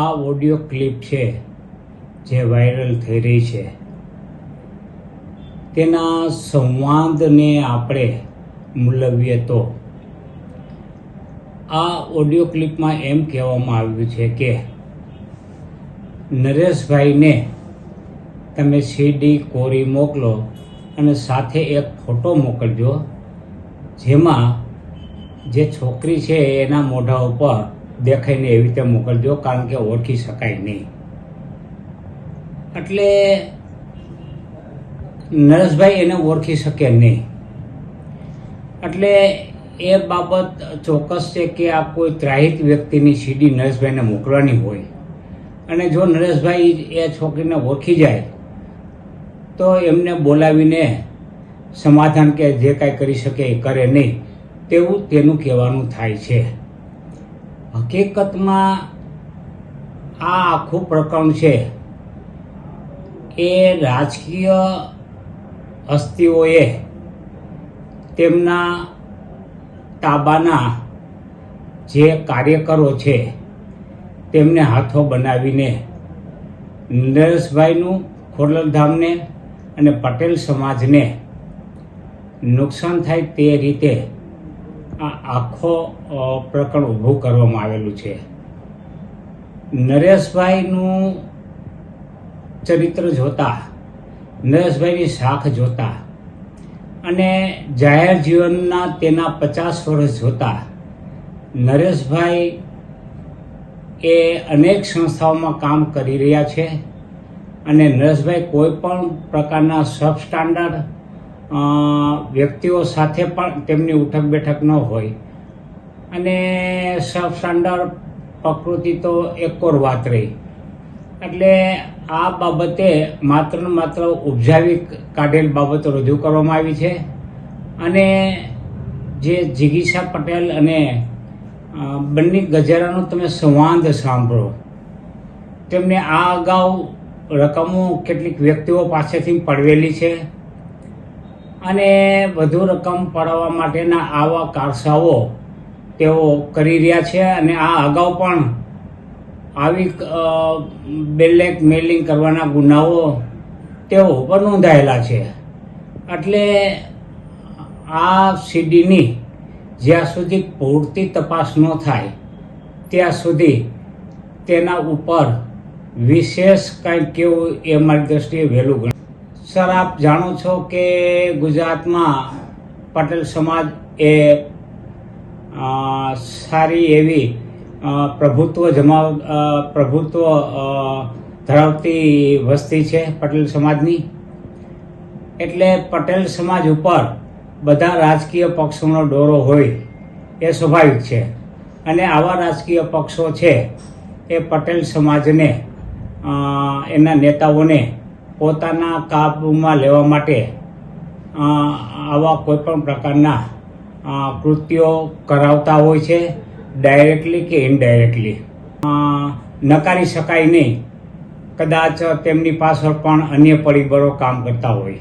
આ audio clip છે જે વાયરલ થઈ રહી છે તેના સંવાદને આપણે મૂલવીએ તો આ ઓડિયો ક્લિપમાં એમ કહેવામાં આવ્યું છે કે નરેશભાઈને તમે સીડી કોરી મોકલો અને સાથે એક ફોટો મોકલજો જેમાં જે છોકરી છે એના મોઢા ઉપર દેખાઈને એવી રીતે મોકલજો, કારણ કે ઓળખી શકાય નહીં. એટલે નરેશભાઈ એને ઓળખી શકે નહીં. એટલે એ બાબત ચોક્કસ છે કે આ કોઈ ત્રાહિત વ્યક્તિની સીડી નરેશભાઈને મોકલવાની હોય અને જો નરેશભાઈ એ છોકરીને ઓળખી જાય તો એમને બોલાવીને સમાધાન કે જે કાંઈ કરી શકે એ કરે નહીં તેવું તેનું કહેવાનું થાય છે. હકીકતમાં આ આખું પ્રકરણ છે એ રાજકીય હસ્તીઓએ તેમના તાબાના જે કાર્યકરો છે તેમને હાથો બનાવીને નરેશભાઈનું ખોડલધામને અને પટેલ સમાજને નુકસાન થાય તે રીતે આ આખો પ્રકરણ ઊભું કરવામાં આવેલું છે. નરેશભાઈનું ચરિત્ર જોતા, નરેશભાઈની શાખ જોતા અને જાહેર જીવનના તેના 50 વર્ષ જોતા નરેશભાઈ એ અનેક સંસ્થાઓમાં કામ કરી રહ્યા છે અને નરેશભાઈ કોઈ પણ પ્રકારના સબસ્ટાન્ડર્ડ વ્યક્તિઓ સાથે પણ તેમની ઉઠક બેઠક ન હોય અને સબસ્ટાન્ડર્ડ પ્રકૃતિ તો એકોર વાત રહી. એટલે આ બાબતે માત્ર ને માત્ર ઉપજાવી કાઢેલ બાબતો રજૂ કરવામાં આવી છે અને જે જિગીષા પટેલ અને બન્ની ગજેરાનો તમે સંવાદ સાંભળો, તેમને આ અગાઉ રકમો કેટલીક વ્યક્તિઓ પાસેથી પડવેલી છે અને વધુ રકમ પડાવવા માટેના આવા કારસાઓ તેઓ કરી રહ્યા છે અને આ અગાઉ પણ આવી બ્લેકમેલિંગ કરવાના ગુનાઓ તેઓ ઉપર નોંધાયેલા છે. એટલે આ સીડીની જ્યાં સુધી પૂરતી તપાસ ન થાય ત્યાં સુધી તેના ઉપર વિશેષ કંઈક કેવું એ મારી દ્રષ્ટિએ વહેલું ગણું. સર, આપ જાણો છો કે ગુજરાતમાં પટેલ સમાજ એ સારી એવી પ્રભુત્વ ધરાવતી વસ્તી છે પટેલ સમાજની. એટલે પટેલ સમાજ ઉપર બધા રાજકીય પક્ષોનો ડોરો હોય એ સ્વાભાવિક છે અને આવા રાજકીય પક્ષો છે એ પટેલ સમાજને એના નેતાઓને પોતાના કાબૂમાં લેવા માટે આવા કોઈપણ પ્રકારના કૃત્યો કરાવતા હોય છે, ડાયરેક્ટલી કે ઇનડાયરેક્ટલી. નકારી શકાય નહીં, કદાચ તેમની પાછળ પણ અન્ય પરિબળો કામ કરતા હોય.